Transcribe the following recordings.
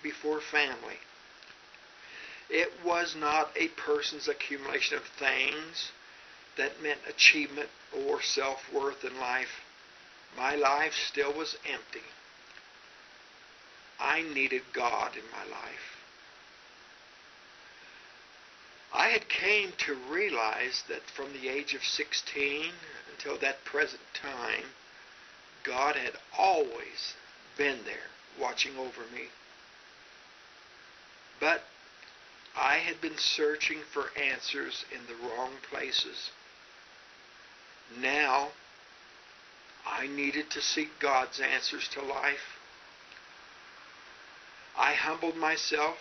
before family. It was not a person's accumulation of things that meant achievement or self-worth in life. My life still was empty. I needed God in my life. I had came to realize that from the age of 16 until that present time, God had always been there watching over me. But I had been searching for answers in the wrong places. Now, I needed to seek God's answers to life. I humbled myself,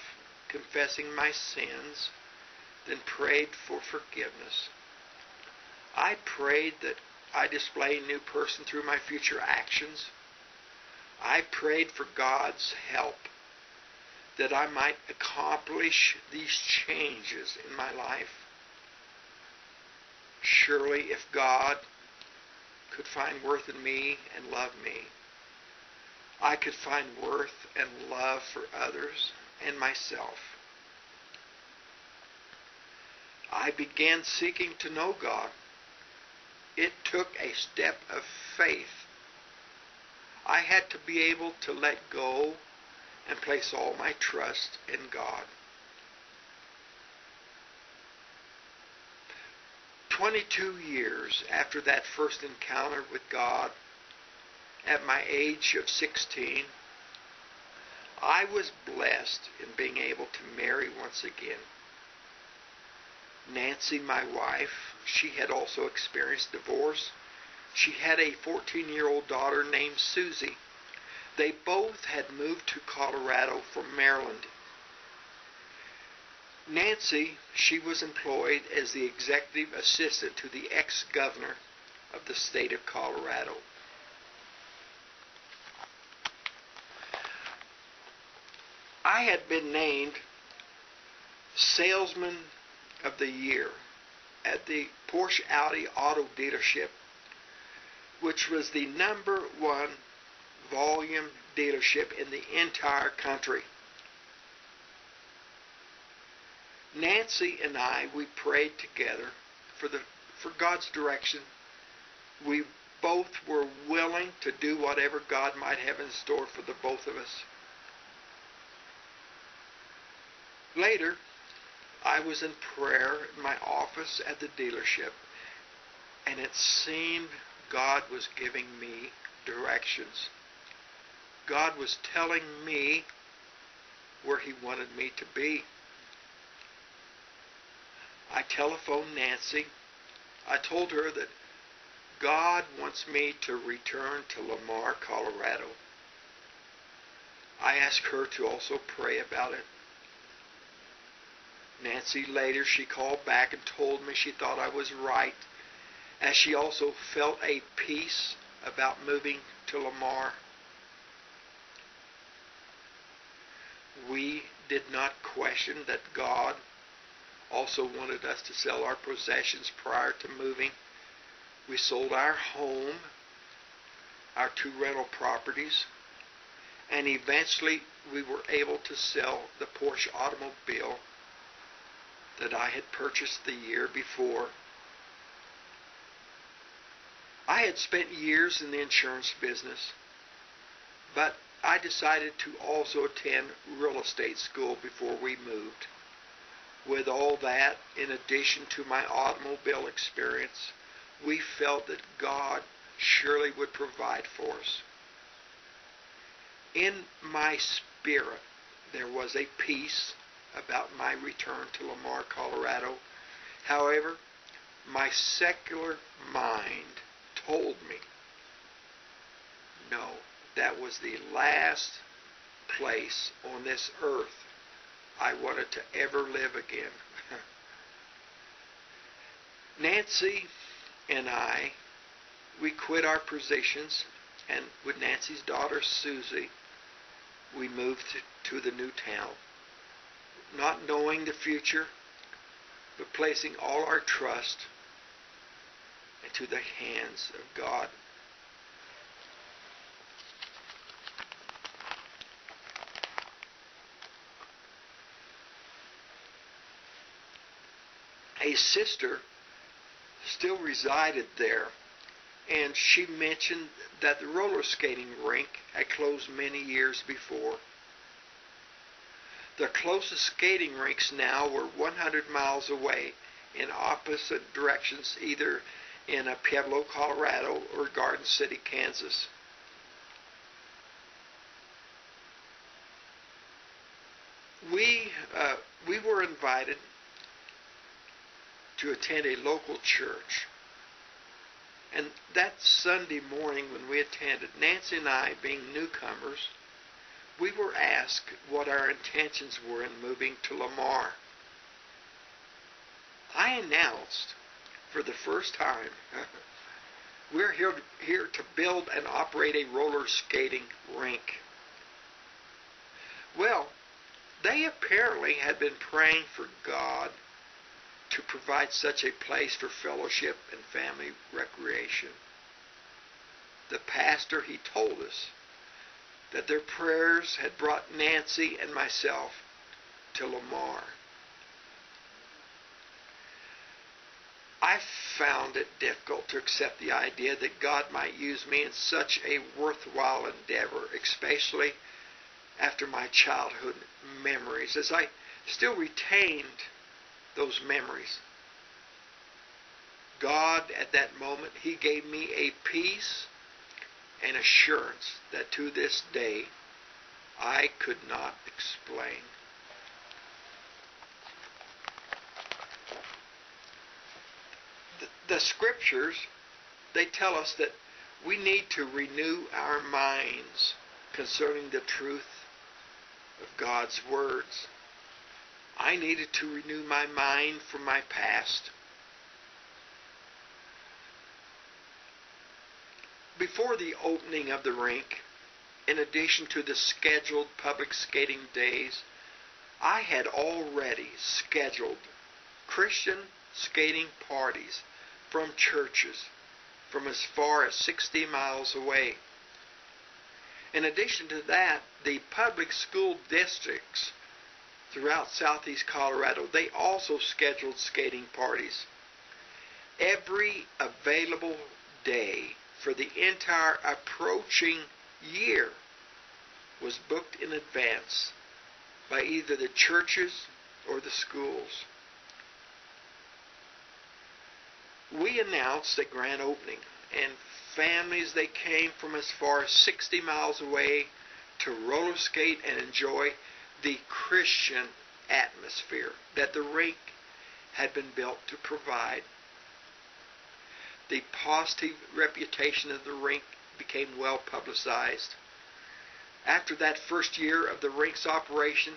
confessing my sins, then prayed for forgiveness. I prayed that I display a new person through my future actions. I prayed for God's help, that I might accomplish these changes in my life. Surely if God could find worth in me and love me, I could find worth and love for others and myself. I began seeking to know God. It took a step of faith. I had to be able to let go and place all my trust in God. 22 years after that first encounter with God, at my age of 16, I was blessed in being able to marry once again. Nancy, my wife, she had also experienced divorce. She had a 14-year-old daughter named Susie. They both had moved to Colorado from Maryland. Nancy, she was employed as the executive assistant to the ex-governor of the state of Colorado. I had been named Salesman of the Year at the Porsche Audi auto dealership, which was the #1 volume dealership in the entire country. Nancy and I, we prayed together for God's direction. We both were willing to do whatever God might have in store for the both of us. Later, I was in prayer in my office at the dealership, and it seemed God was giving me directions. God was telling me where He wanted me to be. I telephoned Nancy. I told her that God wants me to return to Lamar, Colorado. I asked her to also pray about it. Nancy later, she called back and told me she thought I was right, as she also felt a peace about moving to Lamar. We did not question that God also wanted us to sell our possessions prior to moving. We sold our home, our 2 rental properties, and eventually we were able to sell the Porsche automobile that I had purchased the year before. I had spent years in the insurance business, but I decided to also attend real estate school before we moved. With all that, in addition to my automobile experience, we felt that God surely would provide for us. In my spirit, there was a peace about my return to Lamar, Colorado. However, my secular mind told me, no, that was the last place on this earth I wanted to ever live again. Nancy and I, we quit our positions, and with Nancy's daughter Susie, we moved to the new town, not knowing the future, but placing all our trust into the hands of God. a sister still resided there, and she mentioned that the roller skating rink had closed many years before. The closest skating rinks now were 100 miles away in opposite directions, either in Pueblo, Colorado, or Garden City, Kansas. We were invited to attend a local church. And that Sunday morning when we attended, Nancy and I, being newcomers, we were asked what our intentions were in moving to Lamar. I announced for the first time, we're here to build and operate a roller skating rink. Well, they apparently had been praying for God to provide such a place for fellowship and family recreation. The pastor, he told us that their prayers had brought Nancy and myself to Lamar. I found it difficult to accept the idea that God might use me in such a worthwhile endeavor, especially after my childhood memories, as I still retained those memories. God, at that moment, He gave me a peace and assurance that to this day I could not explain. The scriptures, they tell us that we need to renew our minds concerning the truth of God's words. I needed to renew my mind from my past. Before the opening of the rink, in addition to the scheduled public skating days, I had already scheduled Christian skating parties from churches from as far as 60 miles away. In addition to that, the public school districts throughout southeast Colorado, they also scheduled skating parties. Every available day for the entire approaching year was booked in advance by either the churches or the schools. We announced the grand opening, and families, they came from as far as 60 miles away to roller skate and enjoy the Christian atmosphere that the rink had been built to provide. The positive reputation of the rink became well publicized. After that first year of the rink's operation,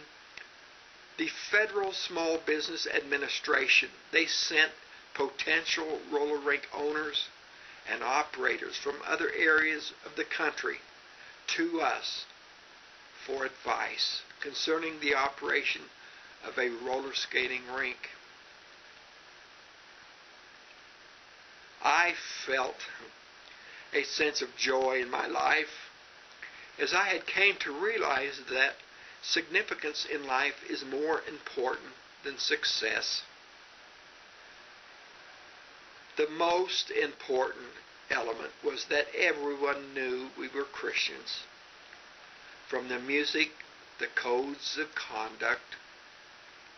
the Federal Small Business Administration, they sent potential roller rink owners and operators from other areas of the country to us for advice concerning the operation of a roller skating rink. I felt a sense of joy in my life as I had came to realize that significance in life is more important than success. The most important element was that everyone knew we were Christians. From the music, the codes of conduct,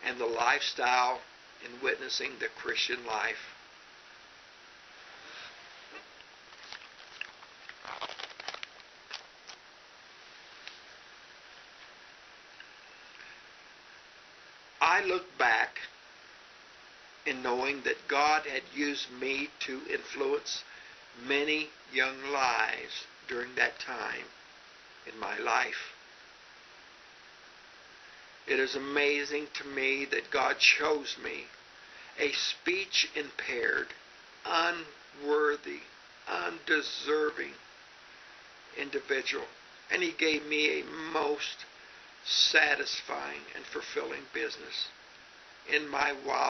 and the lifestyle in witnessing the Christian life. I look back in knowing that God had used me to influence many young lives during that time in my life. It is amazing to me that God chose me, a speech-impaired, unworthy, undeserving individual, and He gave me a most satisfying and fulfilling business in my wild